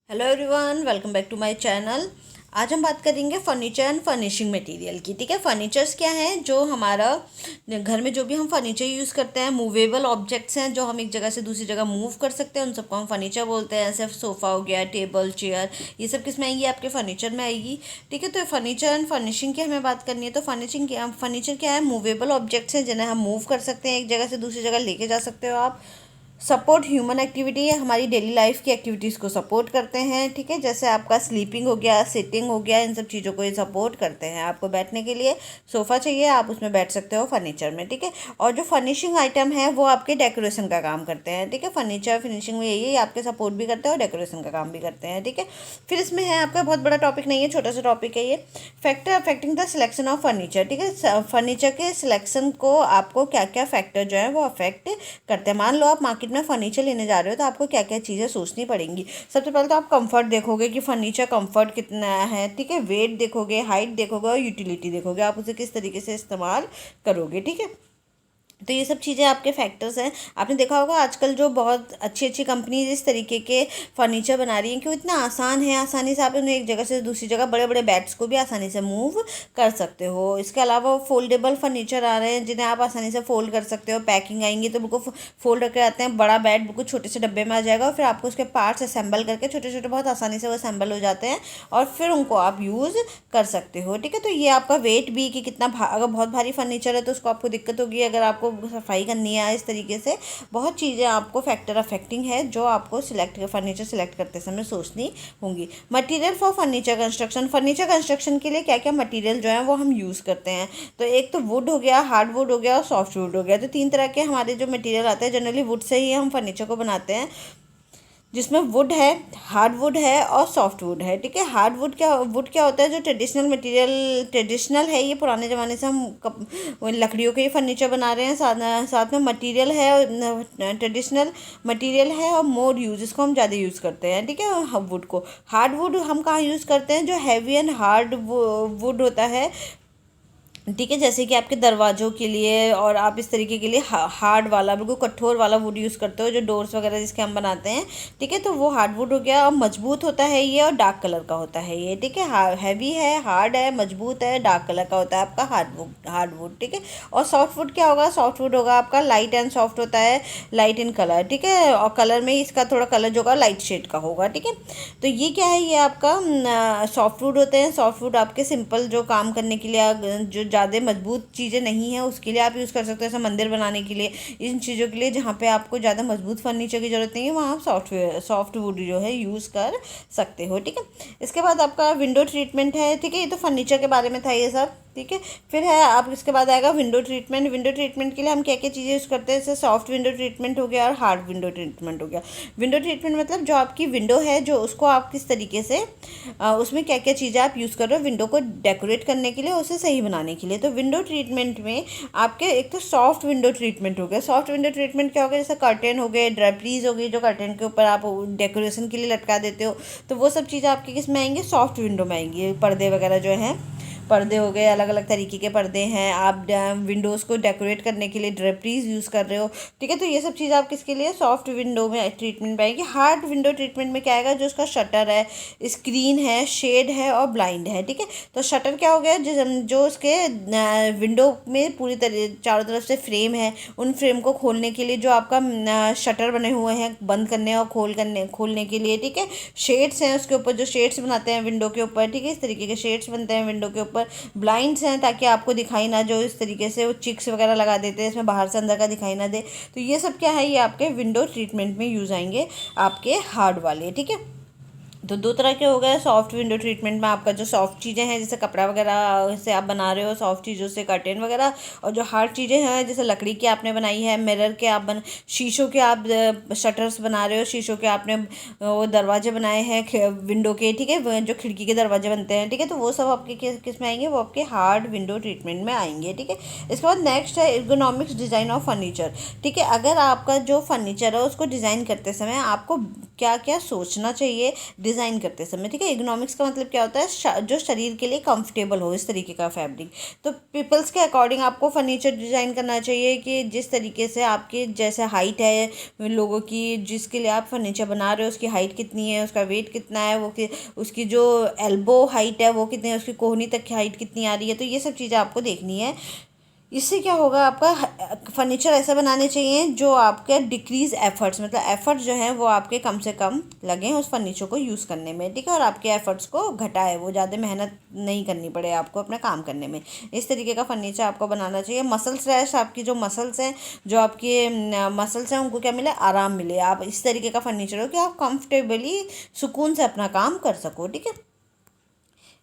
Hello everyone, welcome back to my channel. आज हम बात करेंगे फर्नीचर एंड फर्निशिंग मटेरियल की। ठीक है, फर्नीचर्स क्या हैं? जो हमारा घर में जो भी हम फर्नीचर यूज़ करते हैं, मूवेबल ऑब्जेक्ट्स हैं जो हम एक जगह से दूसरी जगह मूव कर सकते हैं, उन सबको हम फर्नीचर बोलते हैं। जैसे सोफ़ा हो गया, टेबल, चेयर, ये सब किस में आएंगी? आपके फर्नीचर में आएगी। ठीक है, तो फर्नीचर एंड फर्निशिंग की हमें बात करनी है। तो फर्नीचर क्या है? मूवेबल ऑब्जेक्ट्स हैं जिन्हें हम मूव कर सकते हैं, एक जगह से दूसरी जगह लेके जा सकते हो आप। सपोर्ट ह्यूमन एक्टिविटी है, हमारी डेली लाइफ की एक्टिविटीज़ को सपोर्ट करते हैं। ठीक है, जैसे आपका स्लीपिंग हो गया, सिटिंग हो गया, इन सब चीज़ों को ये सपोर्ट करते हैं। आपको बैठने के लिए सोफ़ा चाहिए, आप उसमें बैठ सकते हो फर्नीचर में। ठीक है, और जो फर्निशिंग आइटम है वो आपके डेकोरेशन का काम करते हैं। ठीक है, फर्नीचर फिनिशिंग में यही आपके सपोर्ट भी करते हैं और डेकोरेशन का काम भी करते हैं। ठीक है, फिर इसमें है आपका बहुत बड़ा टॉपिक नहीं है, छोटा सा टॉपिक है ये, factor affecting the selection of furniture. ठीक है, फर्नीचर के सिलेक्शन को आपको क्या क्या फैक्टर जो है वो अफेक्ट करते हैं। मान लो आप मार्केट में फर्नीचर लेने जा रहे हो तो आपको क्या क्या चीज़ें सोचनी पड़ेंगी। सबसे पहले तो आप कंफर्ट देखोगे कि फर्नीचर कंफर्ट कितना है। ठीक है, वेट देखोगे, हाइट देखोगे और यूटिलिटी देखोगे, आप उसे किस तरीके से इस्तेमाल करोगे। ठीक है, तो ये सब चीज़ें आपके फैक्टर्स हैं। आपने देखा होगा आजकल जो बहुत अच्छी अच्छी कंपनीज इस तरीके के फर्नीचर बना रही हैं कि वो इतना आसान है, आसानी से आप उन्हें एक जगह से दूसरी जगह बड़े बड़े बेड्स को भी आसानी से मूव कर सकते हो। इसके अलावा फोल्डेबल फर्नीचर आ रहे हैं जिन्हें आप आसानी से फोल्ड कर सकते हो। पैकिंग आएंगी तो बिल्कुल फोल्ड करके आते हैं, बड़ा बेड बिल्कुल छोटे से डब्बे में आ जाएगा और फिर आपको उसके पार्ट्स असेंबल करके छोटे छोटे बहुत आसानी से वो असेंबल हो जाते हैं और फिर उनको आप यूज़ कर सकते हो। ठीक है, तो ये आपका वेट भी कि कितना अगर बहुत भारी फर्नीचर है तो उसको आपको दिक्कत होगी, अगर आपको सफाई करनी है, इस तरीके से बहुत चीज़ें आपको फैक्टर अफेक्टिंग है जो आपको फर्नीचर सिलेक्ट करते समय सोचनी होंगी। मटेरियल फॉर फर्नीचर कंस्ट्रक्शन के लिए क्या क्या मटेरियल जो है वो हम यूज़ करते हैं? तो एक तो वुड हो गया, हार्ड वुड हो गया और सॉफ्ट वुड हो गया। तो तीन तरह के हमारे जो मटेरियल आते हैं, जनरली वुड से ही हम फर्नीचर को बनाते हैं, जिसमें वुड है, हार्ड वुड है और सॉफ्ट वुड है। ठीक है, हार्ड वुड क्या होता है? जो ट्रेडिशनल है, ये पुराने ज़माने से हम लकड़ियों के ही फर्नीचर बना रहे हैं। साथ में मटेरियल है, ट्रेडिशनल मटेरियल है और मोर यूज़, इसको हम ज़्यादा यूज़ करते हैं। ठीक है, वुड को, हार्ड वुड हम कहाँ यूज़ करते हैं? जो हैवी एंड हार्ड वुड होता है। ठीक है, जैसे कि आपके दरवाज़ों के लिए और आप इस तरीके के लिए हार्ड वाला, बिल्कुल कठोर वाला वुड यूज़ करते हो, जो डोर्स वगैरह जिसके हम बनाते हैं। ठीक है, तो वो हार्ड वुड हो गया और मजबूत होता है ये और डार्क कलर का होता है ये। ठीक है, हैवी है, हार्ड है, मजबूत है, डार्क कलर का होता है आपका हार्ड वुड। ठीक है, और सॉफ्ट वुड क्या होगा? सॉफ्ट वुड होगा आपका लाइट एंड सॉफ्ट होता है, लाइट इन कलर। ठीक है, और कलर में इसका थोड़ा कलर जो होगा लाइट शेड का होगा। ठीक है, तो ये क्या है? ये आपका सॉफ्ट वुड होते हैं। सॉफ्ट वुड आपके सिंपल जो काम करने के लिए, जो ज़्यादा मजबूत चीज़ें नहीं है उसके लिए आप यूज़ कर सकते हो, जैसे मंदिर बनाने के लिए, इन चीज़ों के लिए जहाँ पे आपको ज़्यादा मजबूत फर्नीचर की ज़रूरत नहीं है, वहाँ आप सॉफ्ट वुड जो है यूज़ कर सकते हो। ठीक है, इसके बाद आपका विंडो ट्रीटमेंट है। ठीक है, ये तो फर्नीचर के बारे में था ये सब। ठीक है, फिर है आप, इसके बाद आएगा विंडो ट्रीटमेंट। विंडो ट्रीटमेंट के लिए हम क्या क्या चीज़ें यूज़ करते हैं? जैसे सॉफ्ट विंडो ट्रीटमेंट हो गया और हार्ड विंडो ट्रीटमेंट हो गया। विंडो ट्रीटमेंट मतलब जो आपकी विंडो है, जो उसको आप किस तरीके से उसमें क्या क्या चीज़ें आप यूज़ कर रहे हो विंडो को डेकोरेट करने के लिए, उसे सही बनाने के लिए। तो विंडो ट्रीटमेंट में आपके एक तो सॉफ्ट विंडो ट्रीटमेंट हो गया। सॉफ्ट विंडो ट्रीटमेंट क्या हो गया? जैसे कर्टेन हो गए, ड्रेपरीज हो गई, जो कर्टेन के ऊपर आप डेकोरेशन के लिए लटका देते हो, तो वो सब चीज़ें आपकी किस में आएंगी? सॉफ्ट विंडो में आएंगी। पर्दे वगैरह जो हैं, पर्दे हो गए, अलग अलग तरीके के पर्दे हैं, आप विंडोज़ को डेकोरेट करने के लिए ड्रेपरीज यूज़ कर रहे हो। ठीक है, तो ये सब चीज़ आप किसके लिए? सॉफ्ट विंडो में ट्रीटमेंट पाएंगे। हार्ड विंडो ट्रीटमेंट में क्या आएगा? जो उसका शटर है, स्क्रीन है, शेड है और ब्लाइंड है। ठीक है, तो शटर क्या हो गया? जो उसके विंडो में पूरी तरह चारों तरफ से फ्रेम है, उन फ्रेम को खोलने के लिए जो आपका शटर बने हुए हैं बंद करने और खोलने के लिए। ठीक है, शेड्स हैं उसके ऊपर, जो शेड्स बनाते हैं विंडो के ऊपर। ठीक है, इस तरीके के शेड्स बनते हैं विंडो के ऊपर। ब्लाइंड्स हैं ताकि आपको दिखाई ना, जो इस तरीके से वो चिक्स वगैरह लगा देते हैं, इसमें बाहर से अंदर का दिखाई ना दे। तो ये सब क्या है? ये आपके विंडो ट्रीटमेंट में यूज़ आएंगे, आपके हार्ड वाले। ठीक है, तो दो तरह के हो गए। सॉफ्ट विंडो ट्रीटमेंट में आपका जो सॉफ्ट चीज़ें हैं, जैसे कपड़ा वगैरह से आप बना रहे हो, सॉफ्ट चीज़ों से कर्टेन वगैरह, और जो हार्ड चीज़ें हैं जैसे लकड़ी की आपने बनाई है, मिरर के आप शीशों के आप शटर्स बना रहे हो, शीशों के आपने वो दरवाजे बनाए हैं विंडो के। ठीक है, जो खिड़की के दरवाजे बनते हैं। ठीक है, तो वो सब आपके किस में आएंगे? वो आपके हार्ड विंडो ट्रीटमेंट में आएंगे। ठीक है, इसके बाद नेक्स्ट है एर्गोनॉमिक्स डिज़ाइन ऑफ फर्नीचर। ठीक है, अगर आपका जो फर्नीचर है उसको डिज़ाइन करते समय आपको क्या क्या सोचना चाहिए डिज़ाइन करते समय, ठीक है। इकोनॉमिक्स का मतलब क्या होता है, जो शरीर के लिए कंफर्टेबल हो, इस तरीके का फैब्रिक। तो पीपल्स के अकॉर्डिंग आपको फर्नीचर डिज़ाइन करना चाहिए कि जिस तरीके से आपकी जैसे हाइट है लोगों की, जिसके लिए आप फर्नीचर बना रहे हो उसकी हाइट कितनी है, उसका वेट कितना है, उसकी जो एल्बो हाइट है वो कितनी है, उसकी कोहनी तक की हाइट कितनी आ रही है। तो ये सब चीज़ें आपको देखनी है। इससे क्या होगा, आपका फर्नीचर ऐसा बनाने चाहिए जो आपके डिक्रीज एफर्ट्स, मतलब एफर्ट्स जो हैं वो आपके कम से कम लगें उस फर्नीचर को यूज़ करने में, ठीक है। और आपके एफर्ट्स को घटाए, वो ज़्यादा मेहनत नहीं करनी पड़े आपको अपना काम करने में। इस तरीके का फर्नीचर आपको बनाना चाहिए। मसल्स रेस्ट, आपकी जो मसल्स हैं, जो आपके मसल्स हैं उनको क्या मिले, आराम मिले। आप इस तरीके का फर्नीचर हो कि आप कंफर्टेबली सुकून से अपना काम कर सको, ठीक है।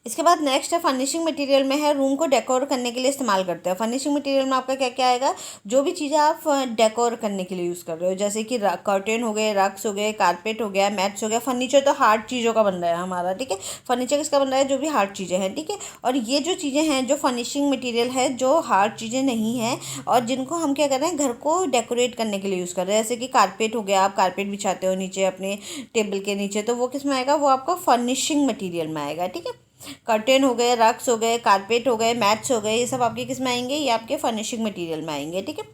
इसके बाद नेक्स्ट है फर्निशिंग मटेरियल में है रूम को डेकोर करने के लिए इस्तेमाल करते हैं। फर्निशिंग मटेरियल में आपका क्या क्या आएगा, जो भी चीज़ें आप डेकोर करने के लिए यूज़ कर रहे हो, जैसे कि कर्टेन हो गए, रग्स हो गए, कारपेट हो गया, मैट्स हो गया। फर्नीचर तो हार्ड चीज़ों का बन रहा है हमारा, ठीक है। फर्नीचर किसका बन रहा है, जो भी हार्ड चीज़ें हैं, ठीक है। और ये जो चीज़ें हैं जो फर्निशिंग मटीरियल है, जो हार्ड चीज़ें नहीं हैं और जिनको हम क्या कर रहे हैं, घर को डेकोरेट करने के लिए यूज़ कर रहे हैं। जैसे कि कारपेट हो गया, आप कारपेट बिछाते हो नीचे अपने टेबल के नीचे, तो वो किस में आएगा, वो आपका फर्निशिंग मटीरियल में आएगा, ठीक है। कर्टेन हो गए, रग्स हो गए, कारपेट हो गए, मैट्स हो गए, ये सब आपके किस में आएंगे, ये आपके फर्निशिंग मटेरियल में आएंगे, ठीक है।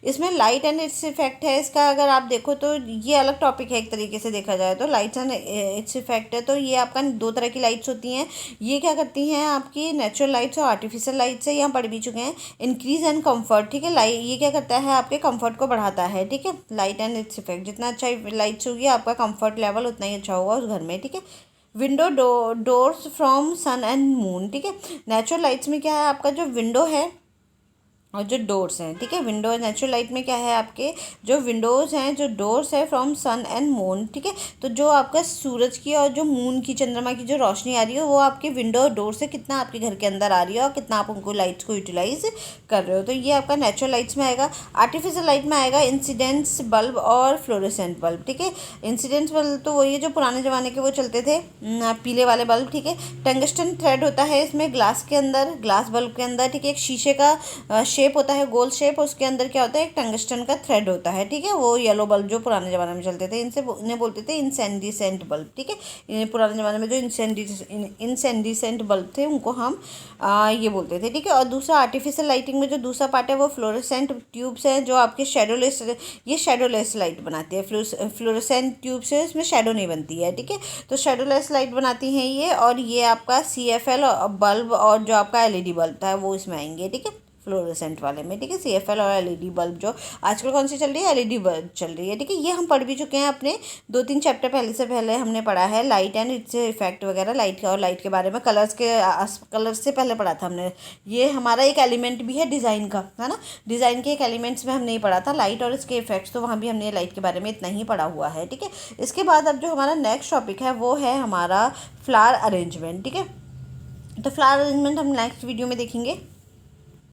इसमें लाइट एंड इट्स इफेक्ट है, इसका अगर आप देखो तो ये अलग टॉपिक है एक तरीके से देखा जाए तो। लाइट्स एंड इट्स इफेक्ट है, तो ये आपका दो तरह की लाइट्स होती हैं। ये क्या करती हैं, आपकी नेचुरल लाइट्स और आर्टिफिशियल लाइट्स है, यहाँ पढ़ भी चुके हैं। इंक्रीज एंड कम्फर्ट, ठीक है। लाइट ये क्या करता है, आपके कम्फर्ट को बढ़ाता है, ठीक है। लाइट एंड इट्स इफेक्ट, जितना अच्छा लाइट्स होगी आपका कम्फर्ट लेवल उतना ही अच्छा होगा उस घर में, ठीक है। Window doors from sun and moon, ठीक है। नेचुरल लाइट्स में क्या है, आपका जो विंडो है और जो डोर्स हैं, ठीक है। विंडो नेचुरल लाइट में क्या है, आपके जो विंडोज़ हैं, जो डोर्स है फ्रॉम सन एंड मून, ठीक है। तो जो आपका सूरज की और जो मून की, चंद्रमा की जो रोशनी आ रही है वो आपके विंडो और डोर से कितना आपके घर के अंदर आ रही है और कितना आप उनको लाइट्स को यूटिलाइज कर रहे हो। तो ये आपका नेचुरल लाइट्स में आएगा। आर्टिफिशियल लाइट में आएगा इंसिडेंट्स बल्ब और फ्लोरेसेंट बल्ब, ठीक है। इंसिडेंट्स बल्ब तो वही है जो पुराने ज़माने के वो चलते थे, पीले वाले बल्ब, ठीक है। टंगस्टन थ्रेड होता है इसमें ग्लास के अंदर, ग्लास बल्ब के अंदर, ठीक है। एक शीशे का शेप होता है, गोल शेप, उसके अंदर क्या होता है, एक टंगस्टन का थ्रेड होता है, ठीक है। वो येलो बल्ब जो पुराने ज़माने में चलते थे, इन्हें बोलते थे इंसेंडिसेंट बल्ब, ठीक है। इन्हें पुराने ज़माने में जो इंसेंडिसेंट बल्ब थे उनको हम ये बोलते थे, ठीक है। और दूसरा आर्टिफिशियल लाइटिंग में जो दूसरा पार्ट है वो फ्लोरेसेंट ट्यूब्स हैं, जो आपके शेडोलेस, ये शेडोलेस लाइट बनाती है। फ्लोरेसेंट ट्यूब से इसमें शेडो नहीं बनती है, ठीक है। तो शेडोलेस लाइट बनाती हैं ये, और ये आपका CFL बल्ब और जो आपका LED बल्ब था वो इसमें आएंगे, ठीक है, फ्लोरेसेंट वाले में, ठीक है। CFL और LED बल्ब जो आजकल कौन सी चल रही है, LED बल्ब चल रही है, ठीक है। ये हम पढ़ भी चुके हैं अपने 2-3 चैप्टर पहले से, पहले हमने पढ़ा है लाइट एंड इट्स इफेक्ट वगैरह, लाइट और लाइट के बारे में। कलर्स से पहले पढ़ा था हमने। ये हमारा एक एलिमेंट भी है डिज़ाइन का, है ना। डिज़ाइन के एक एलिमेंट्स में हम नहीं पढ़ा था लाइट और इसके इफेक्ट्स, तो वहाँ भी हमने लाइट के बारे में इतना ही पढ़ा हुआ है, ठीक है। इसके बाद अब जो हमारा नेक्स्ट टॉपिक है वो है हमारा फ्लावर अरेंजमेंट, ठीक है। तो फ्लावर अरेंजमेंट हम नेक्स्ट वीडियो में देखेंगे।